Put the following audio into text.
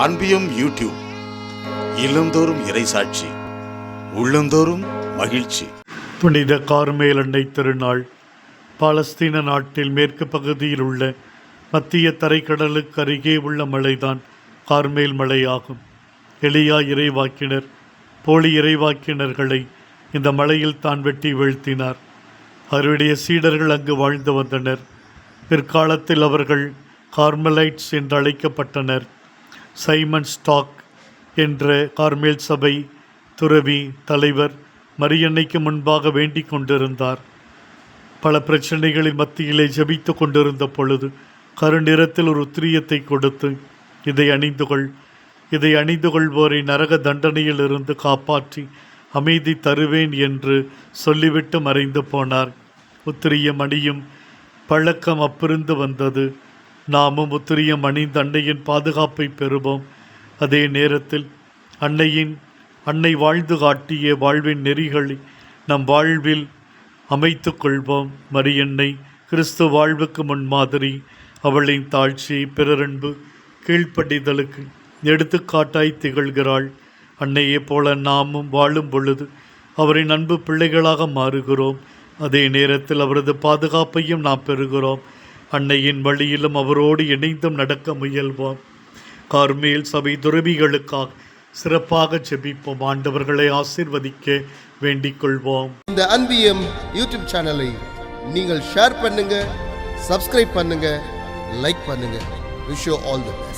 அன்பியம் YouTube. இல்லந்தோறும் இறைசாட்சி, உள்ளந்தோறும் மகிழ்ச்சி. புனித கார்மேல் அன்னை திருநாள். பாலஸ்தீன நாட்டில் மேற்கு பகுதியில் உள்ள மத்திய தரைக்கடலுக்கு அருகே உள்ள மலைதான் கார்மேல் மலையாகும். எலியா இறைவாக்கினர் போலி இறைவாக்கினர்களை இந்த மலையில் தான் வெட்டி வீழ்த்தினார். அவருடைய சீடர்கள் அங்கு வாழ்ந்து வந்தனர். பிற்காலத்தில் அவர்கள் கார்மலைட்ஸ் என்று அழைக்கப்பட்டனர். சைமன் ஸ்டாக் என்ற கார்மேல் சபை துறவி தலைவர் மரியன்னைக்கு முன்பாக வேண்டிக் கொண்டிருந்தார். பல பிரச்சனைகளின் மத்தியிலே ஜபித்து கொண்டிருந்த பொழுது கருநிறத்தில் ஒரு உத்திரியத்தை கொடுத்து, இதை அணிந்து கொள்வோரை நரக தண்டனையில் இருந்து காப்பாற்றி அமைதி தருவேன் என்று சொல்லிவிட்டு மறைந்து போனார். உத்திரியம் அணியும் பழக்கம் அப்பிருந்து வந்தது. நாமும் உத்திரியம் அணிந்த அன்னையின் பாதுகாப்பை பெறுவோம். அதே நேரத்தில் அன்னை வாழ்ந்து காட்டிய வாழ்வின் நெறிகளை நம் வாழ்வில் அமைத்து கொள்வோம். மரியன்னை கிறிஸ்து வாழ்வுக்கு முன்மாதிரி. அவளின் தாழ்ச்சி, பிறரன்பு, கீழ்ப்படிதலுக்கு எடுத்துக்காட்டாய் திகழ்கிறாள். அன்னையை போல நாமும் வாழும் பொழுது அவரின் அன்பு பிள்ளைகளாக மாறுகிறோம். அதே நேரத்தில் அவரது பாதுகாப்பையும் நாம் பெறுகிறோம். அன்னையின் வழியிலும் அவரோடு இணைந்தும் நடக்க முயல்வோம். கார்மேல் சபை துறவிகளுக்காக சிறப்பாக ஜெபிப்போம். ஆண்டவர்களை ஆசீர்வதிக்க வேண்டிக் கொள்வோம். இந்த அன்பியம் யூடியூப் சேனலை நீங்கள் ஷேர் பண்ணுங்க, சப்ஸ்கிரைப் பண்ணுங்க, லைக் பண்ணுங்க. Wish you all the best.